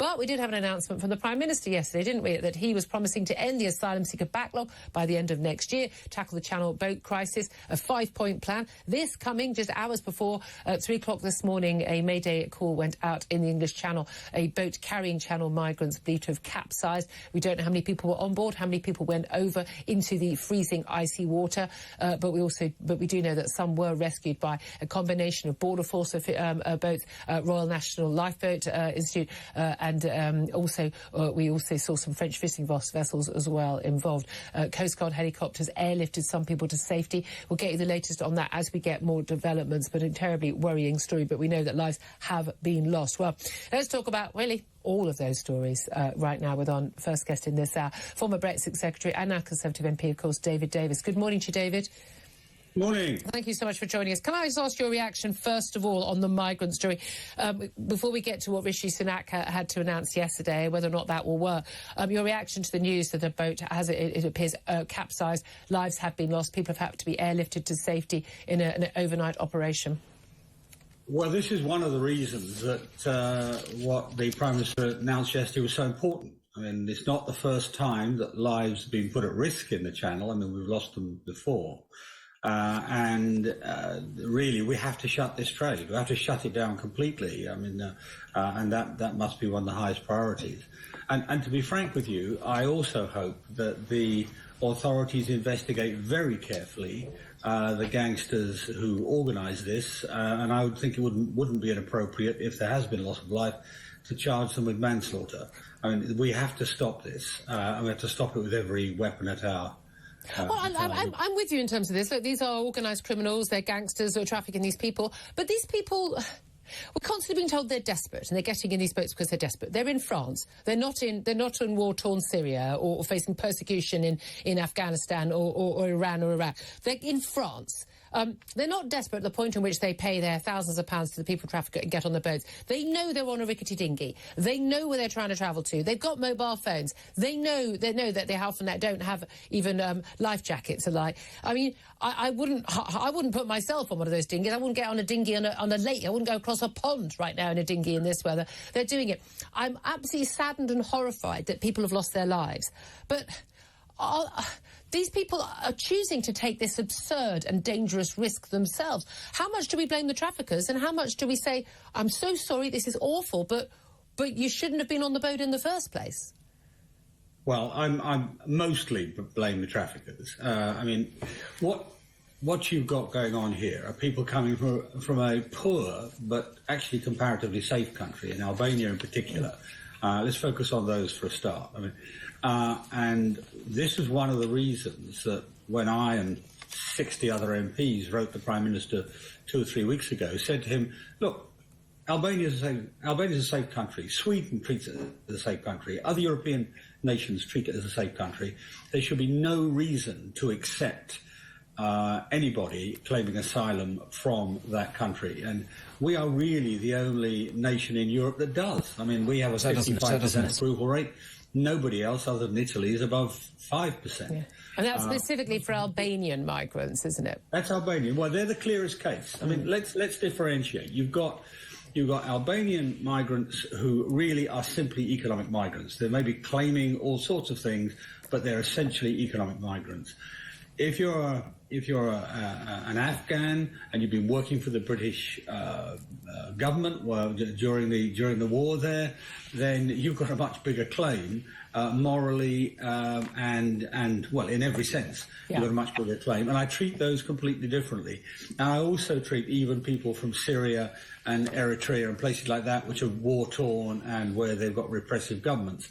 But we did have an announcement from the Prime Minister yesterday, didn't we, that he was promising to end the asylum seeker backlog by the end of next year, tackle the Channel boat crisis, a 5-point plan. This coming just hours before 3 o'clock this morning, a Mayday call went out in the English Channel. A boat carrying Channel migrants believed to have capsized. We don't know how many people were on board, how many people went over into the freezing icy water, but we do know that some were rescued by a combination of Border Force boats, Royal National Lifeboat Institute, and we also saw some French fishing vessels as well involved. Coast Guard helicopters airlifted some people to safety. We'll get you the latest on that as we get more developments, but a terribly worrying story. But we know that lives have been lost. Well, let's talk about, really, all of those stories right now with our first guest in this hour, former Brexit Secretary and now Conservative MP, of course, David Davis. Good morning to you, David. Morning. Thank you so much for joining us. Can I just ask your reaction, first of all, on the migrant story, before we get to what Rishi Sunak had to announce yesterday, whether or not that will work? Your reaction to the news that the boat has, it appears, capsized, lives have been lost, people have had to be airlifted to safety in an overnight operation? Well, this is one of the reasons that what the Prime Minister announced yesterday was so important. I mean, it's not the first time that lives have been put at risk in the Channel. I mean, we've lost them before. Really, we have to shut this trade. We have to shut it down completely. I mean, and that must be one of the highest priorities. And to be frank with you, I also hope that the authorities investigate very carefully the gangsters who organised this. And I would think it wouldn't be inappropriate, if there has been loss of life, to charge them with manslaughter. I mean, we have to stop this. And we have to stop it with every weapon at our... Well, I'm with you in terms of this. Look, these are organised criminals, they're gangsters who are trafficking these people. But these people, we're constantly being told they're desperate, and they're getting in these boats because they're desperate. They're in France. They're not in war-torn Syria or facing persecution in Afghanistan or Iran or Iraq. They're in France. They're not desperate at the point in which they pay their thousands of pounds to the people trafficker and get on the boats. They know they're on a rickety dinghy. They know where they're trying to travel to. They've got mobile phones. They know that they often don't have even life jackets alike. I mean, I wouldn't put myself on one of those dinghies. I wouldn't get on a dinghy on a lake. I wouldn't go across a pond right now in a dinghy in this weather. They're doing it. I'm absolutely saddened and horrified that people have lost their lives. But these people are choosing to take this absurd and dangerous risk themselves. How much do we blame the traffickers, and how much do we say, I'm so sorry, this is awful, but you shouldn't have been on the boat in the first place? Well, I'm mostly blame the traffickers. I mean, what you've got going on here are people coming from a poor but actually comparatively safe country, in Albania in particular. Let's focus on those for a start. I mean, and this is one of the reasons that when I and 60 other MPs wrote the Prime Minister 2 or 3 weeks ago, said to him, look, Albania's a safe country. Sweden treats it as a safe country. Other European nations treat it as a safe country. There should be no reason to accept anybody claiming asylum from that country. And we are really the only nation in Europe that does. I mean, we have a 55% approval rate. Nobody else other than Italy is above 5%. Yeah. And that's specifically for Albanian migrants, isn't it? That's Albanian. Well, they're the clearest case. I mean, let's differentiate. You've got Albanian migrants who really are simply economic migrants. They may be claiming all sorts of things, but they're essentially economic migrants. If you're an Afghan and you've been working for the British government during the war there, then you've got a much bigger claim morally and well, in every sense. Yeah. You've got a much bigger claim, and I treat those completely differently. And I also treat even people from Syria and Eritrea and places like that, which are war-torn and where they've got repressive governments.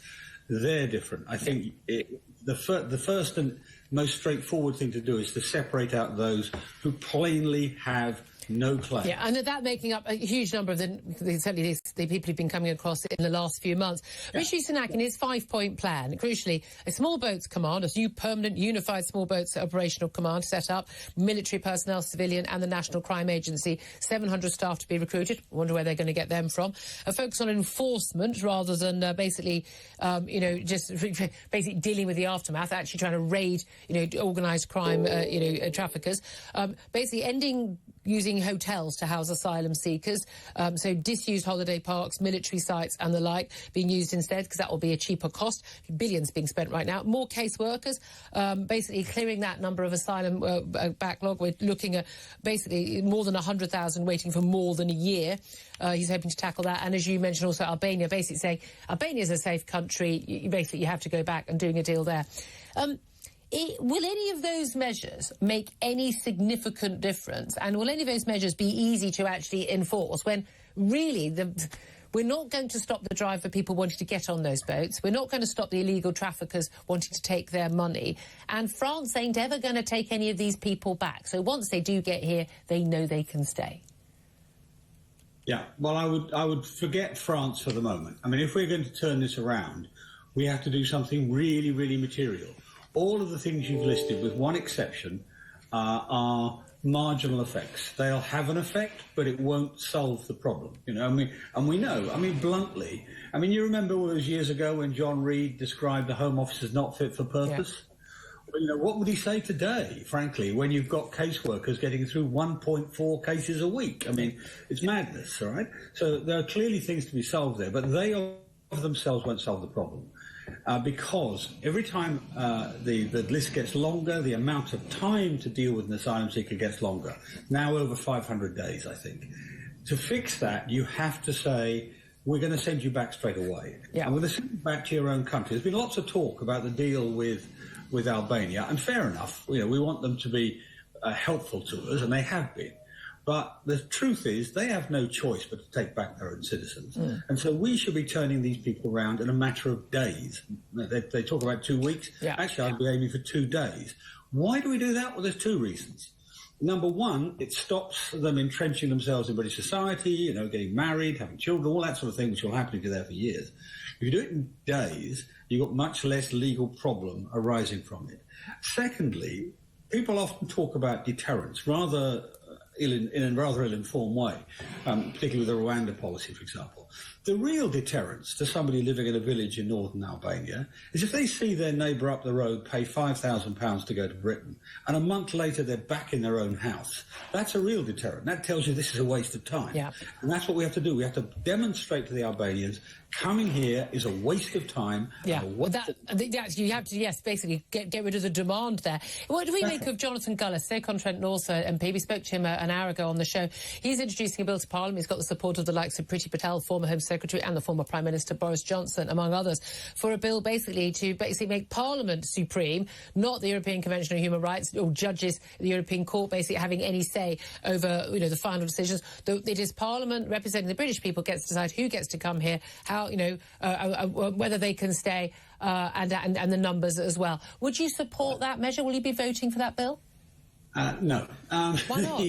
They're different. I think the first and most straightforward thing to do is to separate out those who plainly have no claim. Yeah, and that making up a huge number of certainly the people who've been coming across in the last few months. Yeah. Rishi Sunak, in his 5-point plan, crucially, a small boats command, a new permanent unified small boats operational command set up, military personnel, civilian, and the National Crime Agency, 700 staff to be recruited. I wonder where they're going to get them from. A focus on enforcement rather than basically dealing with the aftermath, actually trying to raid, organised crime, traffickers. Basically ending using hotels to house asylum seekers. So disused holiday parks, military sites and the like being used instead, because that will be a cheaper cost. Billions being spent right now. More caseworkers, basically clearing that number of asylum backlog. We're looking at basically more than 100,000 waiting for more than a year. He's hoping to tackle that. And as you mentioned also, Albania, basically saying Albania is a safe country. You have to go back and doing a deal there. Will any of those measures make any significant difference? And will any of those measures be easy to actually enforce when really we're not going to stop the drive for people wanting to get on those boats. We're not going to stop the illegal traffickers wanting to take their money. And France ain't ever going to take any of these people back. So once they do get here, they know they can stay. Yeah, well, I would forget France for the moment. I mean, if we're going to turn this around, we have to do something really, really material. All of the things you've listed, with one exception, are marginal effects. They'll have an effect, but it won't solve the problem. You know, I mean, and we know, I mean, bluntly, I mean, you remember it was years ago when John Reid described the Home Office as not fit for purpose? Yeah. Well, you know, what would he say today, frankly, when you've got caseworkers getting through 1.4 cases a week? I mean, it's madness, all right? So there are clearly things to be solved there, but they of themselves won't solve the problem. Because every time the list gets longer, the amount of time to deal with an asylum seeker gets longer. Now over 500 days, I think. To fix that, you have to say, we're going to send you back straight away. Yeah. And we're going to send you back to your own country. There's been lots of talk about the deal with Albania, and fair enough. You know, we want them to be helpful to us, and they have been. But the truth is, they have no choice but to take back their own citizens. Mm. And so we should be turning these people around in a matter of days. They talk about 2 weeks. Yeah. Actually, I'd be aiming for 2 days. Why do we do that? Well, there's 2 reasons. Number one, it stops them entrenching themselves in British society, you know, getting married, having children, all that sort of thing, which will happen if you're there for years. If you do it in days, you've got much less legal problem arising from it. Secondly, people often talk about deterrence, in a rather ill-informed way, particularly with the Rwanda policy, for example. The real deterrence to somebody living in a village in northern Albania is if they see their neighbour up the road pay £5,000 to go to Britain, and a month later they're back in their own house. That's a real deterrent. That tells you this is a waste of time. Yeah. And that's what we have to do. We have to demonstrate to the Albanians coming here is a waste of time. Yeah, you have to, yes, basically get rid of the demand there. What do we make of Jonathan Gullis, Stoke-on-Trent North MP? We spoke to him an hour ago on the show. He's introducing a bill to Parliament. He's got the support of the likes of Priti Patel, former Home Secretary, and the former Prime Minister Boris Johnson, among others, for a bill basically to make Parliament supreme, not the European Convention on Human Rights or judges at the European Court basically having any say over, you know, the final decisions. It is Parliament representing the British people gets to decide who gets to come here, how, you know, whether they can stay, and the numbers as well. Would you support that measure? Will you be voting for that bill? No. Why not?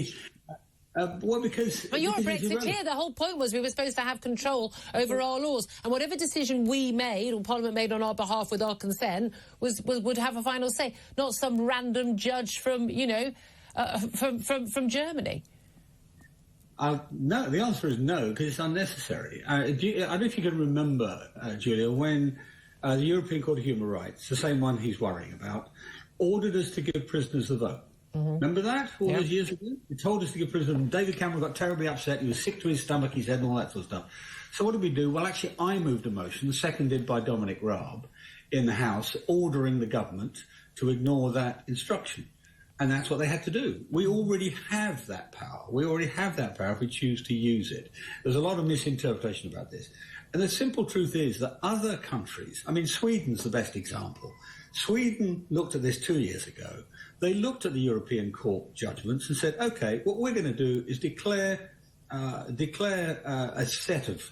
Well, because... Well, you're a Brexiteer. The whole point was we were supposed to have control over our laws. And whatever decision we made, or Parliament made on our behalf with our consent, would have a final say, not some random judge from, you know, from Germany. No, the answer is no, because it's unnecessary. I don't know if you can remember, Julia, when the European Court of Human Rights, the same one he's worrying about, ordered us to give prisoners the vote. Mm-hmm. Remember that all those years ago? He told us to give prisoners. David Cameron got terribly upset. He was sick to his stomach, he said, and all that sort of stuff. So what did we do? Well, actually, I moved a motion, seconded by Dominic Raab, in the House, ordering the government to ignore that instruction. And that's what they had to do. We already have that power. We already have that power if we choose to use it. There's a lot of misinterpretation about this. And the simple truth is that other countries, I mean, Sweden's the best example. Sweden looked at this 2 years ago. They looked at the European Court judgments and said, OK, what we're going to do is declare a set of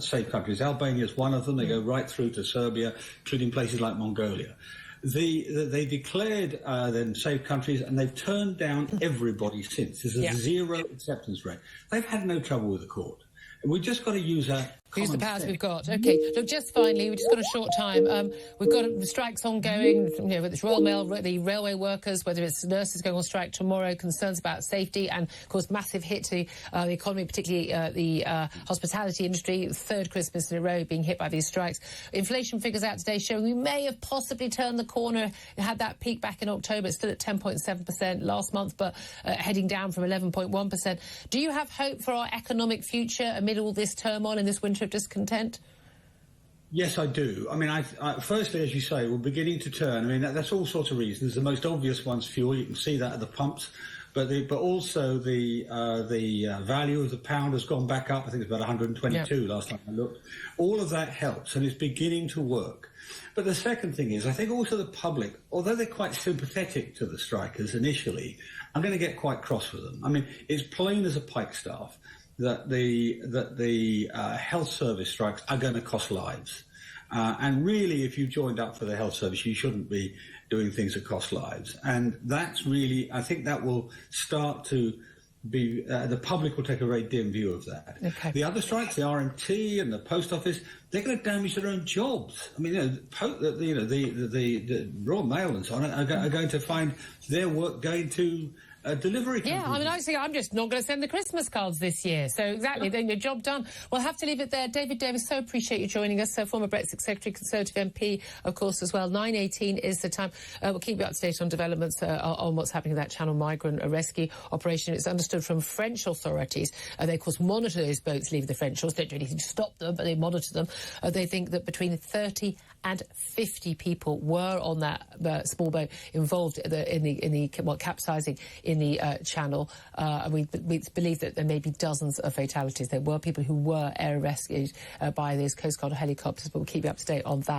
safe countries. Albania is one of them. They go right through to Serbia, including places like Mongolia. They declared them safe countries, and they've turned down everybody since. There's a zero acceptance rate. They've had no trouble with the court. We've just got to use our Use the powers we've got. OK, look, just finally, we've just got a short time. We've got strikes ongoing, whether it's Royal Mail, the railway workers, whether it's nurses going on strike tomorrow, concerns about safety, and, of course, massive hit to the economy, particularly the hospitality industry, third Christmas in a row being hit by these strikes. Inflation figures out today showing we may have possibly turned the corner. It had that peak back in October. It's still at 10.7% last month, but heading down from 11.1%. Do you have hope for our economic future amid all this turmoil and this winter of discontent? Yes, I do. I mean, firstly, as you say, we're beginning to turn. I mean, that's all sorts of reasons. The most obvious one's fuel. You can see that at the pumps. But also the value of the pound has gone back up. I think it's about 122 last time I looked. All of that helps, and it's beginning to work. But the second thing is, I think also the public, although they're quite sympathetic to the strikers initially, I'm going to get quite cross with them. I mean, it's plain as a pikestaff that the health service strikes are going to cost lives. And really, if you joined up for the health service, you shouldn't be doing things that cost lives. And that's really, I think that will start to be, the public will take a very dim view of that. Okay. The other strikes, the RMT and the post office, they're going to damage their own jobs. I mean, the Royal Mail and so on are going to find their work going to delivery company. Yeah, I mean, actually, I'm just not going to send the Christmas cards this year. So, exactly, then your job done. We'll have to leave it there. David Davis, so appreciate you joining us. So, former Brexit Secretary, Conservative MP, of course, as well. 9:18 is the time. We'll keep you up to date on developments on what's happening in that Channel migrant rescue operation. It's understood from French authorities. They, of course, monitor those boats leaving the French shores. Don't do anything to stop them, but they monitor them. They think that between 30 and 50 people were on that small boat involved in the capsizing in the channel. And we believe that there may be dozens of fatalities. There were people who were air rescued by these Coast Guard helicopters, but we'll keep you up to date on that.